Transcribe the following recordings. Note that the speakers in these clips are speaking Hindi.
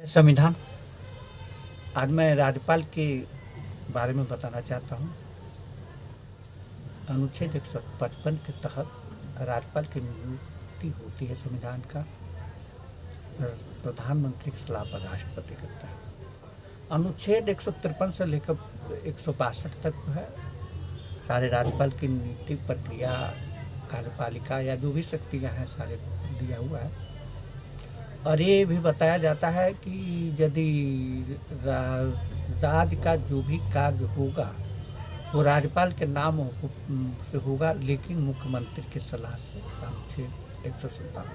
संविधान। आज मैं राज्यपाल के बारे में बताना चाहता हूँ। अनुच्छेद 155 के तहत राज्यपाल की नियुक्ति होती है। संविधान का प्रधानमंत्री की सलाह पर राष्ट्रपति करता है। अनुच्छेद 153 से लेकर 162 तक जो है सारे राज्यपाल की नियुक्ति प्रक्रिया, कार्यपालिका या जो भी शक्तियाँ हैं सारे दिया हुआ है। और ये भी बताया जाता है कि यदि राज्य का जो भी कार्य होगा वो राज्यपाल के नाम से होगा, लेकिन मुख्यमंत्री की सलाह से। अनुच्छेद 157।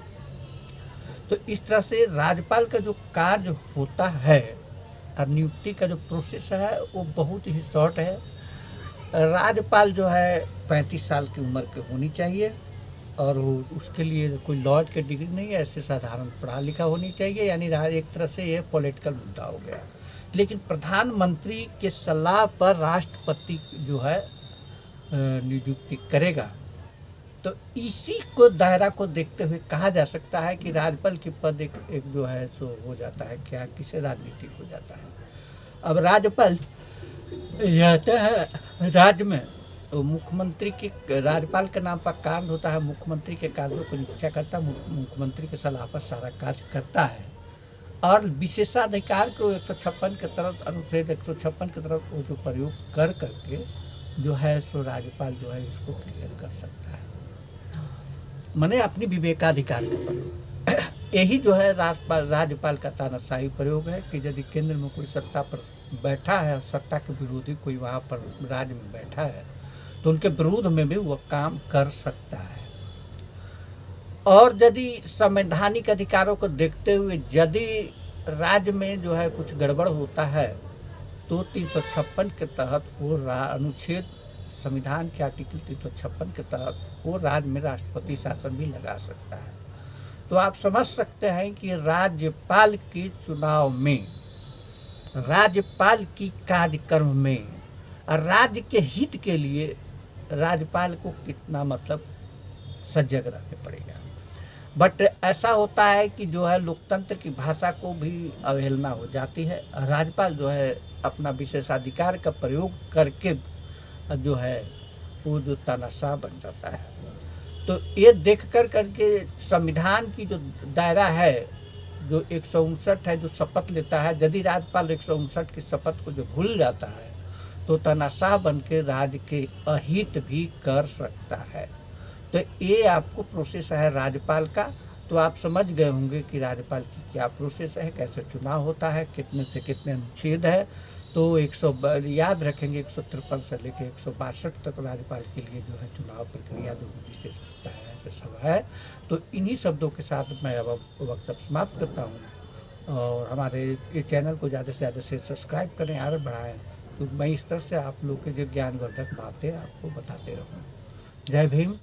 तो इस तरह से राज्यपाल का जो कार्य होता है और नियुक्ति का जो प्रोसेस है वो बहुत ही शॉर्ट है। राज्यपाल जो है 35 साल की उम्र के होनी चाहिए और उसके लिए कोई लॉ की डिग्री नहीं है, ऐसे साधारण पढ़ा लिखा होनी चाहिए। यानी एक तरह से ये पॉलिटिकल मुद्दा हो गया। लेकिन प्रधानमंत्री के सलाह पर राष्ट्रपति जो है नियुक्ति करेगा। तो इसी को दायरा को देखते हुए कहा जा सकता है कि राज्यपाल की पद एक जो है सो हो जाता है क्या, किसे राजनीतिक हो जाता है। अब राज्यपाल रहता है राज्य में, तो मुख्यमंत्री के राज्यपाल के नाम पर कार्य होता है। मुख्यमंत्री के कार्यों को निरीक्षा करता है, मुख्यमंत्री की सलाह पर सारा कार्य करता है। और विशेषाधिकार को 156 के तरफ, अनुच्छेद 156 के तरफ वो जो प्रयोग कर करके जो है सो राज्यपाल जो है इसको क्लियर कर सकता है। माने अपनी विवेकाधिकार का प्रयोग। यही जो है राज्यपाल का तानाशाही प्रयोग है कि यदि केंद्र में कोई सत्ता पर बैठा है, सत्ता के विरोधी कोई वहाँ पर राज्य में बैठा है, तो उनके विरोध में भी वह काम कर सकता है। और यदि संवैधानिक अधिकारों को देखते हुए यदि राज्य में जो है कुछ गड़बड़ होता है तो 356 के तहत वो अनुच्छेद संविधान के आर्टिकल 356 के तहत वो राज्य में राष्ट्रपति शासन भी लगा सकता है। तो आप समझ सकते हैं कि राज्यपाल के चुनाव में, राज्यपाल की कार्यक्रम में राज्य के हित के लिए राज्यपाल को कितना सजग रहना पड़ेगा। बट ऐसा होता है कि जो है लोकतंत्र की भाषा को भी अवहेलना हो जाती है। राज्यपाल जो है अपना विशेषाधिकार का प्रयोग करके जो है वो जो तानाशाह बन जाता है। तो ये देख करके संविधान की जो दायरा है, जो 159 है, जो शपथ लेता है, यदि राज्यपाल 159 की शपथ को जो भूल जाता है तो तानाशाह बन के राज्य के अहित भी कर सकता है। तो ये आपको प्रोसेस है राज्यपाल का। तो आप समझ गए होंगे कि राज्यपाल की क्या प्रोसेस है, कैसे चुनाव होता है, कितने से कितने अनुच्छेद है। तो याद रखेंगे 153 से लेकर 162 तक राज्यपाल के लिए जो है चुनाव प्रक्रिया जो विशेष होता है, ऐसे सब है। तो इन्हीं शब्दों के साथ मैं अब वक्त समाप्त करता हूँ। और हमारे ये चैनल को ज़्यादा से ज़्यादा से सब्सक्राइब करें, आगे बढ़ाएँ। तो मैं इस तरह से आप लोग के जो ज्ञानवर्धक बातें आपको बताते रहूँ। जय भीम।